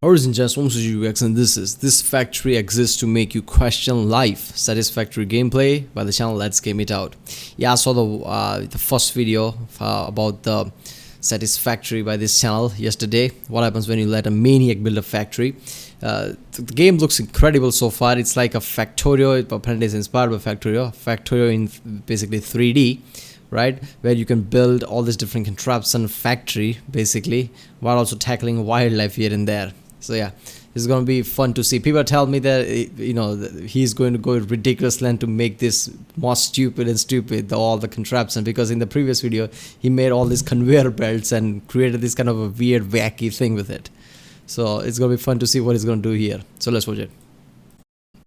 Origin just wants you UX, and this factory exists to make you question life. Satisfactory gameplay by the channel Let's Game It Out. Yeah, I saw the first video about the Satisfactory by this channel yesterday. What happens when you let a maniac build a factory? The game looks incredible so far. It's like a Factorio. It apparently is inspired by Factorio in basically 3D, right, where you can build all these different contraption factory basically, while also tackling wildlife here and there. So yeah, it's gonna be fun to see. People tell me that he's going to go ridiculous length to make this more stupid all the contraption, because in the previous video he made all these conveyor belts and created this kind of a weird wacky thing with it. So it's gonna be fun to see what he's gonna do here. So let's watch it.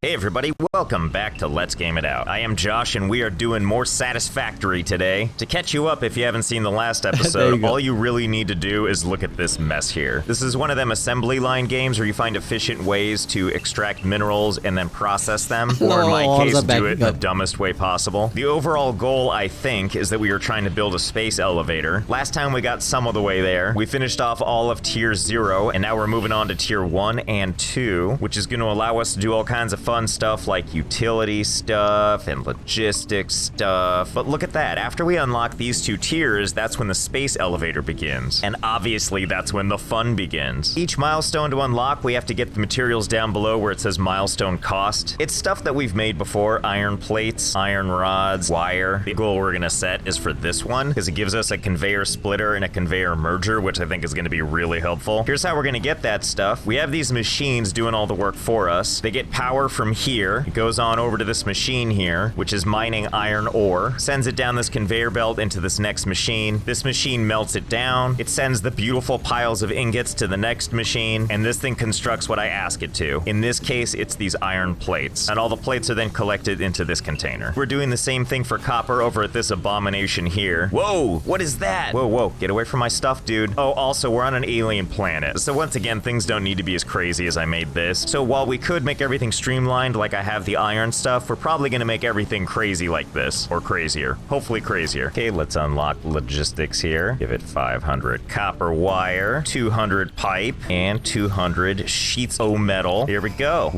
Hey everybody, welcome back to Let's Game It Out. I am Josh and we are doing more Satisfactory today. To catch you up, if you haven't seen the last episode, all you really need to do is look at this mess here. This is one of them assembly line games where you find efficient ways to extract minerals and then process them, or in my case, do it the dumbest way possible. The overall goal, I think, is that we are trying to build a space elevator. Last time we got some of the way there. We finished off all of tier 0, and now we're moving on to tier 1 and 2, which is going to allow us to do all kinds of fun stuff like utility stuff and logistics stuff. But look at that, after we unlock these 2 tiers, that's when the space elevator begins. And obviously that's when the fun begins. Each milestone to unlock, we have to get the materials down below where it says milestone cost. It's stuff that we've made before: iron plates, iron rods, wire. The goal we're gonna set is for this one, because it gives us a conveyor splitter and a conveyor merger, which I think is gonna be really helpful. Here's how we're gonna get that stuff. We have these machines doing all the work for us. They get power from here. It goes on over to this machine here, which is mining iron ore, sends it down this conveyor belt into this next machine. This machine melts it down. It sends the beautiful piles of ingots to the next machine, and this thing constructs what I ask it to. In this case, it's these iron plates, and all the plates are then collected into this container. We're doing the same thing for copper over at this abomination here. Whoa, what is that? Whoa, get away from my stuff, dude. Oh, also, we're on an alien planet. So once again, things don't need to be as crazy as I made this. So while we could make everything streamlined like I have the iron stuff, we're probably gonna make everything crazy like this, or crazier. Hopefully crazier. Okay, let's unlock logistics here. Give it 500 copper wire, 200 pipe, and 200 sheets of metal. Here we go.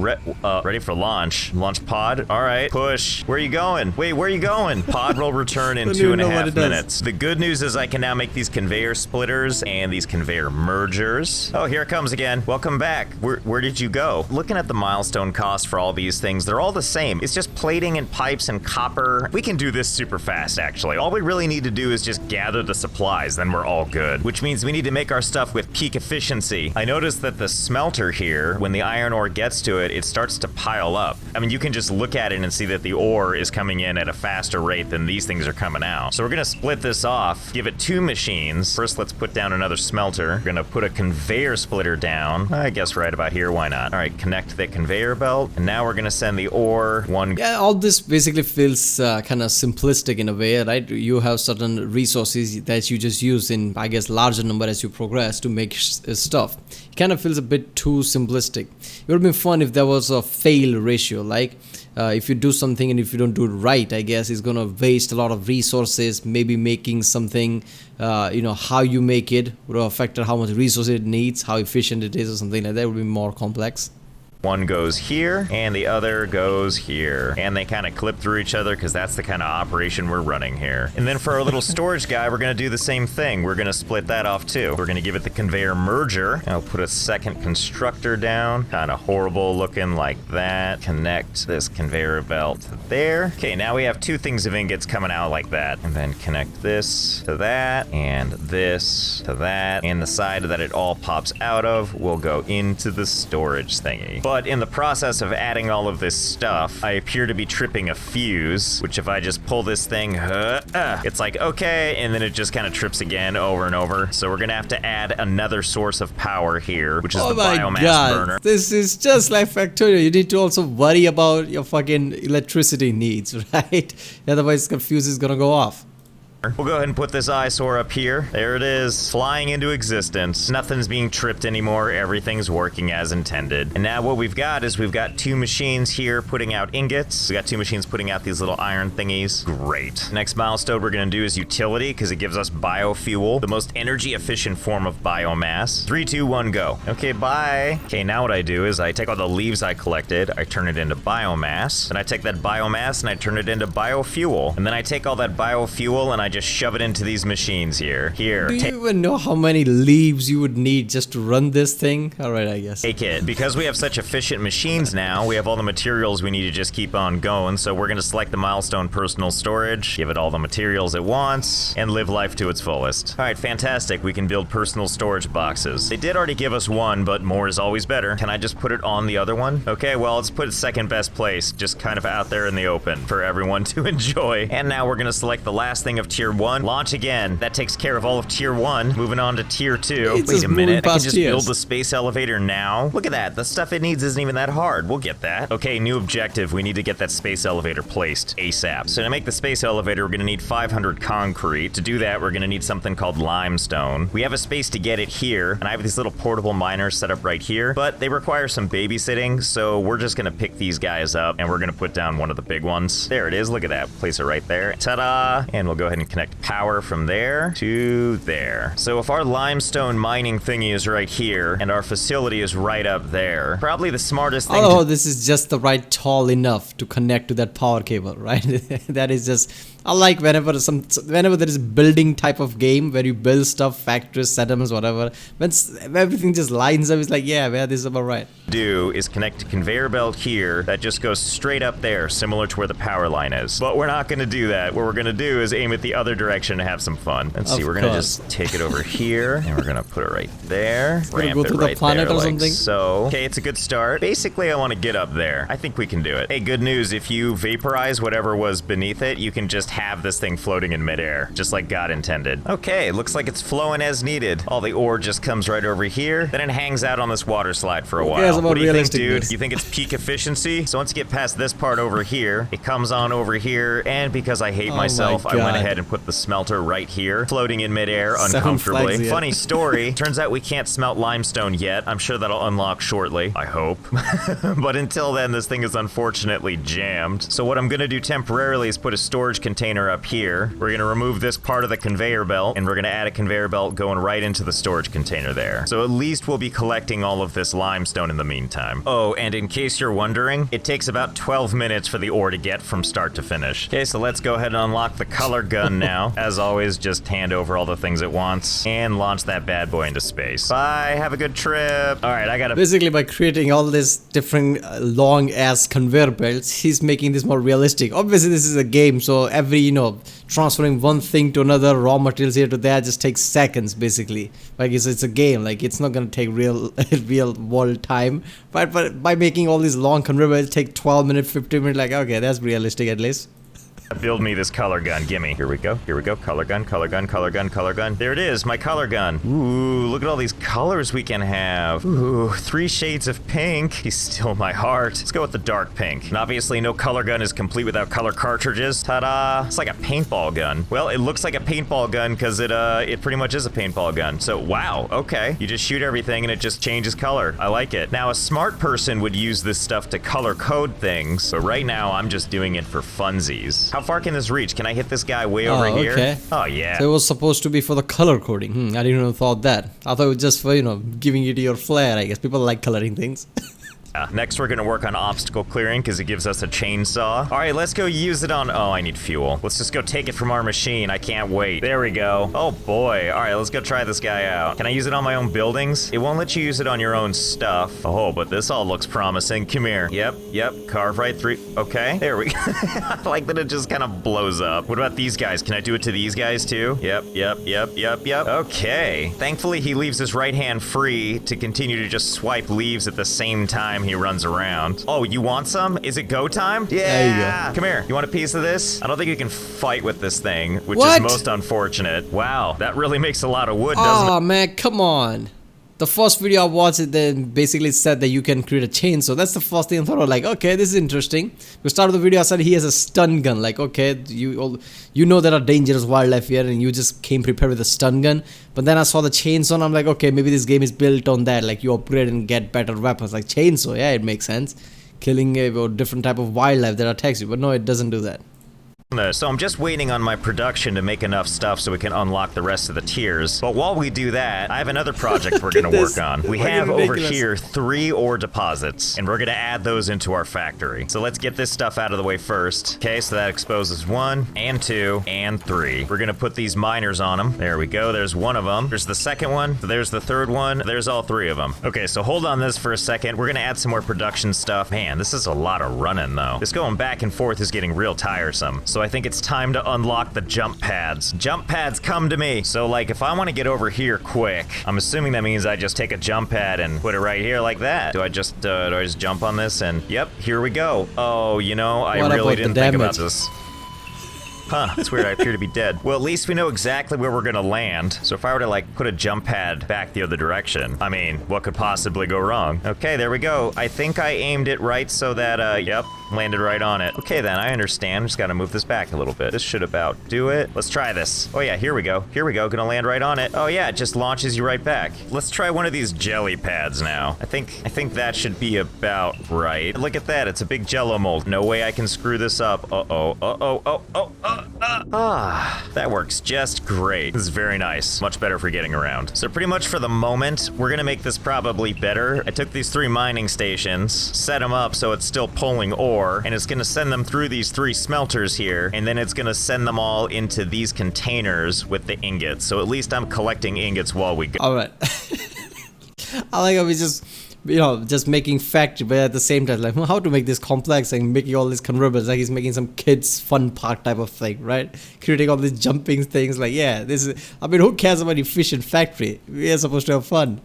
Ready for launch. Launch pod. All right, push. Where are you going? Wait, where are you going? Pod will return in 2.5 minutes. The good news is I can now make these conveyor splitters and these conveyor mergers. Oh, here it comes again. Welcome back. Where did you go? Looking at the milestone cost for all these things, they're all the same. It's just plating and pipes and copper. We can do this super fast, actually. All we really need to do is just gather the supplies, then we're all good. Which means we need to make our stuff with peak efficiency. I noticed that the smelter here, when the iron ore gets to it, it starts to pile up. I mean, you can just look at it and see that the ore is coming in at a faster rate than these things are coming out. So we're gonna split this off, give it 2 machines. First, let's put down another smelter. We're gonna put a conveyor splitter down. I guess right about here, why not? All right, connect the conveyor belt, and now we're gonna send the ore one. Yeah, all this basically feels kind of simplistic in a way, right? You have certain resources that you just use in, I guess, larger number as you progress to make stuff. It kind of feels a bit too simplistic. It would be fun if there was a fail ratio, like if you do something and if you don't do it right, I guess it's gonna waste a lot of resources. Maybe making something, how you make it would affect how much resources it needs, how efficient it is, or something like that. Would be more complex. One goes here, and the other goes here. And they kind of clip through each other because that's the kind of operation we're running here. And then for our little storage guy, we're going to do the same thing. We're going to split that off too. We're going to give it the conveyor merger. I'll put a second constructor down. Kind of horrible looking like that. Connect this conveyor belt to there. Okay, now we have 2 things of ingots coming out like that. And then connect this to that, and this to that. And the side that it all pops out of will go into the storage thingy. But in the process of adding all of this stuff, I appear to be tripping a fuse, which if I just pull this thing, it's like, okay, and then it just kind of trips again over and over. So we're gonna have to add another source of power here, which is the biomass burner. This is just like Factorio. You need to also worry about your fucking electricity needs, right? Otherwise, the fuse is gonna go off. We'll go ahead and put this eyesore up here. There it is, flying into existence. Nothing's being tripped anymore. Everything's working as intended. And now what we've got is we've got 2 machines here putting out ingots. We got 2 machines putting out these little iron thingies. Great. Next milestone we're gonna do is utility, because it gives us biofuel, the most energy efficient form of biomass. 3, 2, 1, go. Okay, bye. Okay, now what I do is I take all the leaves I collected, I turn it into biomass, then I take that biomass and I turn it into biofuel, and then I take all that biofuel and I just shove it into these machines here. Here. Do you even know how many leaves you would need just to run this thing? Alright, I guess. Take it. Because we have such efficient machines now, we have all the materials we need to just keep on going, so we're gonna select the milestone personal storage, give it all the materials it wants, and live life to its fullest. Alright, fantastic. We can build personal storage boxes. They did already give us one, but more is always better. Can I just put it on the other one? Okay, well, let's put it second best place, just kind of out there in the open for everyone to enjoy. And now we're gonna select the last thing of tier 1. Launch again. That takes care of all of tier 1. Moving on to tier 2. Wait a minute, I can just build the space elevator now? Look at that, the stuff it needs isn't even that hard. We'll get that. Okay, new objective. We need to get that space elevator placed ASAP. So to make the space elevator, we're gonna need 500 concrete. To do that, we're gonna need something called limestone. We have a space to get it here, and I have these little portable miners set up right here, but they require some babysitting, so we're just gonna pick these guys up, and we're gonna put down one of the big ones. There it is, look at that. Place it right there. Ta-da! And we'll go ahead and connect power from there to there. So if our limestone mining thingy is right here, and our facility is right up there, probably the smartest thing Oh, this is just the right tall enough to connect to that power cable, right? That is just... I like whenever there is a building type of game where you build stuff, factories, settlements, whatever. When everything just lines up, it's like, yeah, man, this is about right. Do is connect a conveyor belt here that just goes straight up there, similar to where the power line is. But we're not gonna do that. What we're gonna do is aim it the other direction to have some fun. Let's see, we're gonna just take it over here, and we're gonna put it right there. Ramp go through the planet or something? So, okay, it's a good start. Basically, I want to get up there. I think we can do it. Hey, good news, if you vaporize whatever was beneath it, you can just have this thing floating in midair, just like God intended. Okay, looks like it's flowing as needed. All the ore just comes right over here, then it hangs out on this water slide for a while. What do you think, dude? You think it's peak efficiency? So once you get past this part over here, it comes on over here, and because I hate myself, I went ahead and put the smelter right here, floating in midair uncomfortably. Funny story, turns out we can't smelt limestone yet. I'm sure that'll unlock shortly, I hope. But until then, this thing is unfortunately jammed. So what I'm gonna do temporarily is put a storage container up here. We're gonna remove this part of the conveyor belt, and we're gonna add a conveyor belt going right into the storage container there. So at least we'll be collecting all of this limestone in the meantime. Oh, and in case you're wondering, it takes about 12 minutes for the ore to get from start to finish. Okay, so let's go ahead and unlock the color gun now. As always, just hand over all the things it wants and launch that bad boy into space. Bye, have a good trip. All right, I gotta... Basically, by creating all this different long-ass conveyor belts, he's making this more realistic. Obviously, this is a game, so every, transferring one thing to another, raw materials here to there, just takes seconds, basically. Like, it's a game. Like, it's not gonna take real world time. But by making all these long conveyor belts take 12 minutes, 15 minutes, like, okay, that's realistic at least. Build me this color gun, gimme. Here we go, color gun, color gun, color gun, color gun. There it is, my color gun. Ooh, look at all these colors we can have. Ooh, 3 shades of pink. He's still my heart. Let's go with the dark pink. And obviously no color gun is complete without color cartridges. Ta-da! It's like a paintball gun. Well, it looks like a paintball gun because it pretty much is a paintball gun. So, wow, okay. You just shoot everything and it just changes color. I like it. Now, a smart person would use this stuff to color code things, but right now I'm just doing it for funsies. How far can this reach? Can I hit this guy way over here? Okay. Oh, yeah. So it was supposed to be for the color coding. I didn't even thought that. I thought it was just for, giving it your flair, I guess. People like coloring things. Next, we're gonna work on obstacle clearing because it gives us a chainsaw. All right, let's go use it on... Oh, I need fuel. Let's just go take it from our machine. I can't wait. There we go. Oh, boy. All right, let's go try this guy out. Can I use it on my own buildings? It won't let you use it on your own stuff. Oh, but this all looks promising. Come here. Yep. Carve right through. Okay, there we go. I like that it just kind of blows up. What about these guys? Can I do it to these guys, too? Yep. Okay. Thankfully, he leaves his right hand free to continue to just swipe leaves at the same time he runs around. Oh, you want some? Is it go time? Yeah. There you go. Come here. You want a piece of this? I don't think you can fight with this thing, which is most unfortunate. Wow, that really makes a lot of wood, doesn't it? Oh, man, come on. The first video I watched, it then basically said that you can create a chainsaw. That's the first thing I thought of, like, okay, this is interesting. We started the video, I said he has a stun gun. Like, okay, you know there are dangerous wildlife here, and you just came prepared with a stun gun. But then I saw the chainsaw, and I'm like, okay, maybe this game is built on that. Like, you upgrade and get better weapons. Like chainsaw, yeah, it makes sense. Killing a different type of wildlife that attacks you. But no, it doesn't do that. So I'm just waiting on my production to make enough stuff so we can unlock the rest of the tiers. But while we do that, I have another project we're going to work on. We have over here 3 ore deposits, and we're going to add those into our factory. So let's get this stuff out of the way first. Okay, so that exposes 1 and 2 and 3. We're going to put these miners on them. There we go. There's one of them. There's the second one. There's the third one. There's all 3 of them. Okay, so hold on this for a second. We're going to add some more production stuff. Man, this is a lot of running, though. This going back and forth is getting real tiresome. So I think it's time to unlock the jump pads. Jump pads, come to me. So like if I want to get over here quick, I'm assuming that means I just take a jump pad and put it right here like that. Do I just jump on this and yep, here we go. Oh, you know, I really didn't think about this. Huh, it's weird, I appear to be dead. Well, at least we know exactly where we're gonna land. So if I were to like put a jump pad back the other direction, I mean, what could possibly go wrong? Okay, there we go. I think I aimed it right so that, yep, landed right on it. Okay then, I understand. Just gotta move this back a little bit. This should about do it. Let's try this. Oh yeah, here we go. Here we go, gonna land right on it. Oh yeah, it just launches you right back. Let's try one of these jelly pads now. I think that should be about right. Look at that, it's a big jello mold. No way I can screw this up. That works just great. This is very nice. Much better for getting around. So pretty much for the moment, we're gonna make this probably better. I took these 3 mining stations, set them up so it's still pulling ore, and it's gonna send them through these 3 smelters here, and then it's gonna send them all into these containers with the ingots. So at least I'm collecting ingots while we go. Alright. I like how we just, you know, just making factory, but at the same time, like, how to make this complex and making all these convertibles, like he's making some kids fun park type of thing, right? Creating all these jumping things, like, yeah, this is, I mean, who cares about efficient factory? We are supposed to have fun.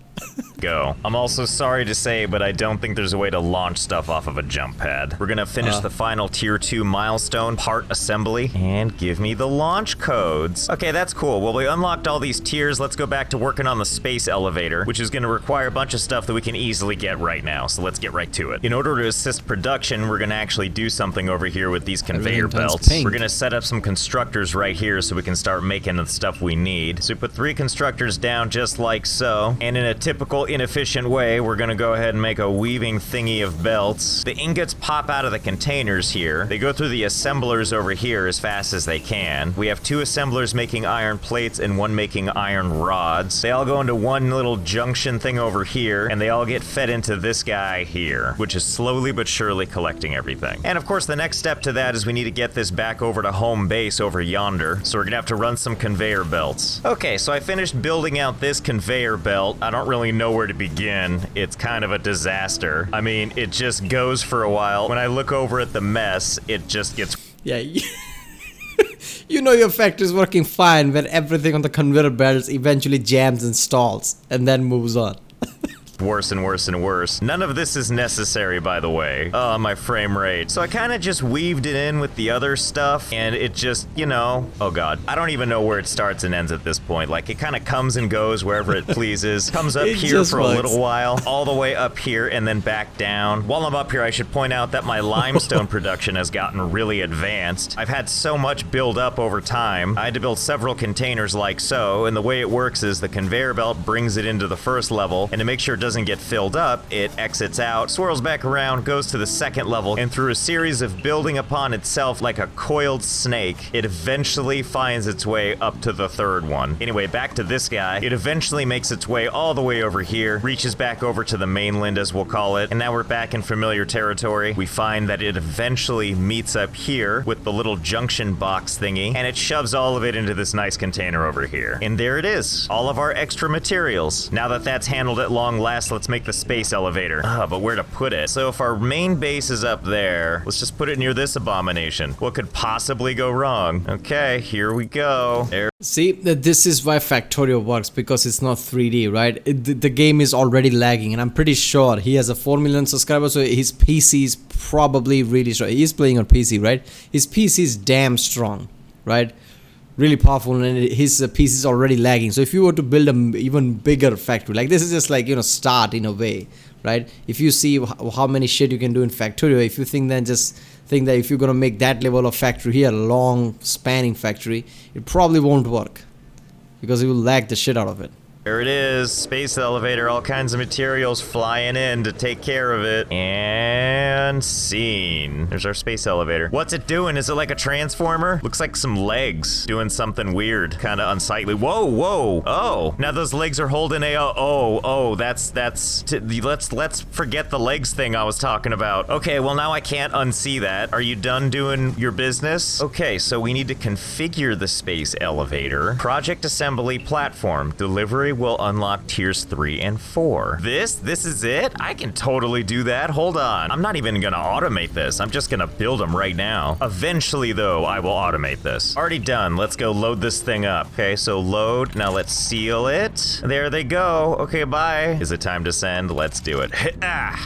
Go. I'm also sorry to say, but I don't think there's a way to launch stuff off of a jump pad. We're gonna finish the final tier 2 milestone part assembly and give me the launch codes. Okay, that's cool. Well, we unlocked all these tiers. Let's go back to working on the space elevator, which is gonna require a bunch of stuff that we can easily get right now. So let's get right to it. In order to assist production, we're gonna actually do something over here with these conveyor belts. We're gonna set up some constructors right here so we can start making the stuff we need. So we put 3 constructors down just like so, and in a typical inefficient way, we're gonna go ahead and make a weaving thingy of belts. The ingots pop out of the containers here. They go through the assemblers over here as fast as they can. We have 2 assemblers making iron plates and 1 making iron rods. They all go into one little junction thing over here, and they all get fed into this guy here, which is slowly but surely collecting everything. And of course, the next step to that is we need to get this back over to home base over yonder, so we're gonna have to run some conveyor belts. Okay, so I finished building out this conveyor belt. I don't really know where to begin. It's kind of a disaster. I mean, it just goes for a while. When I look over at the mess, it just gets... Yeah, you know your factory is working fine when everything on the conveyor belts eventually jams and stalls and then moves on. worse and worse and worse. None of this is necessary, by the way. Oh, my frame rate. So I kind of just weaved it in with the other stuff, and it just, you know, oh god. I don't even know where it starts and ends at this point. Like, it kind of comes and goes wherever it pleases. Comes up here for a little while, all the way up here, and then back down. While I'm up here, I should point out that my limestone production has gotten really advanced. I've had so much build up over time. I had to build several containers like so, and the way it works is the conveyor belt brings it into the first level, and to make sure it doesn't get filled up, it exits out, swirls back around, goes to the second level, and through a series of building upon itself like a coiled snake, it eventually finds its way up to the third one. Anyway, back to this guy. It eventually makes its way all the way over here, reaches back over to the mainland, as we'll call it, and now we're back in familiar territory. We find that it eventually meets up here with the little junction box thingy, and it shoves all of it into this nice container over here. And there it is, all of our extra materials. Now that that's handled at long last, let's make the space elevator. But where to put it? So if our main base is up there, let's just put it near this abomination. What could possibly go wrong? Okay, here we go. There. See, this is why Factorio works, because it's not 3D, right? The game is already lagging, and I'm pretty sure he has a 4 million subscribers, so his PC is probably really strong. He's playing on PC, right? His PC is damn strong, right? really powerful, and his piece is already lagging. So if you were to build a even bigger factory, like this is just like, start in a way, right? If you see how many shit you can do in Factorio, if you think, then just think that if you're gonna make that level of factory here, long spanning factory, it probably won't work because it will lag the shit out of it. There it is, space elevator, all kinds of materials flying in to take care of it. And scene. There's our space elevator. What's it doing? Is it like a transformer? Looks like some legs doing something weird, kind of unsightly. Whoa, whoa. Oh, now those legs are holding a, let's forget the legs thing I was talking about. Okay, well now I can't unsee that. Are you done doing your business? Okay, so we need to configure the space elevator. Project assembly platform. Delivery will unlock tiers 3 and 4. This is it? I can totally do that. Hold on. I'm not even gonna automate this. I'm just gonna build them right now. Eventually, though, I will automate this. Already done. Let's go load this thing up. Okay, so load. Now let's seal it. There they go. Okay, bye. Is it time to send? Let's do it.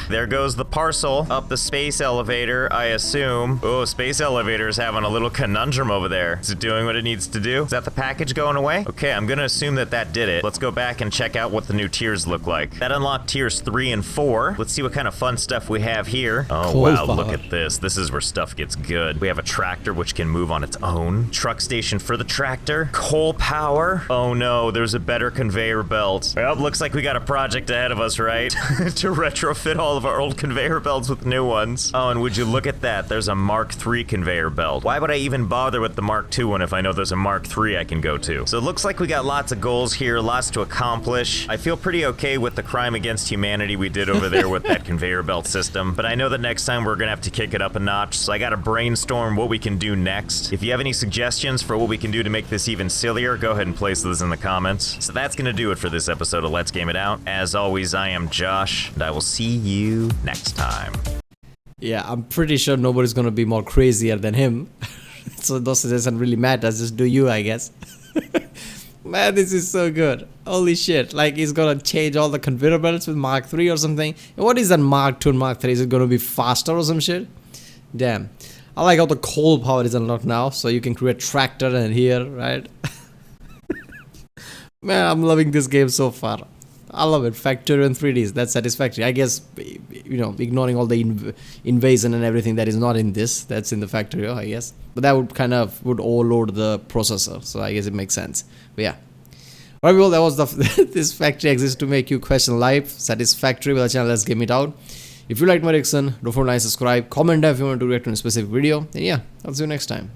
There goes the parcel up the space elevator, I assume. Oh, space elevator is having a little conundrum over there. Is it doing what it needs to do? Is that the package going away? Okay, I'm gonna assume that did it. Let's go back and check out what the new tiers look like. That unlocked tiers 3 and 4. Let's see what kind of fun stuff we have here. Oh, cool wow, power. look at this. This is where stuff gets good. We have a tractor which can move on its own. Truck station for the tractor. Coal power. Oh no, there's a better conveyor belt. Well, looks like we got a project ahead of us, right? To retrofit all of our old conveyor belts with new ones. Oh, and would you look at that? There's a Mark III conveyor belt. Why would I even bother with the Mark II one if I know there's a Mark III I can go to? So it looks like we got lots of goals here, lots to accomplish. I feel pretty okay with the crime against humanity we did over there with that conveyor belt system, but I know that next time we're gonna have to kick it up a notch, so I gotta brainstorm what we can do next. If you have any suggestions for what we can do to make this even sillier, go ahead and place those in the comments. So that's gonna do it for this episode of Let's Game It Out. As always, I am Josh, and I will see you next time. Yeah, I'm pretty sure nobody's gonna be more crazier than him. So those doesn't really matter, just do you, I guess. Man, this is so good. Holy shit. Like, he's gonna change all the conveyor belts with Mark 3 or something. And what is that Mark 2 and Mark 3? Is it gonna be faster or some shit? Damn. I like how the coal power is unlocked now, so you can create tractor and here, right? Man, I'm loving this game so far. I love it. Factorio and 3Ds. That's Satisfactory. I guess, ignoring all the invasion and everything that is not in this. That's in the Factorio, I guess. But that would overload the processor. So I guess it makes sense. But yeah. Alright, well, that was this factory exists to make you question life. Satisfactory with the channel. Let's Game It Out. If you like my reaction, don't forget to like, subscribe, comment down if you want to react to a specific video. And yeah, I'll see you next time.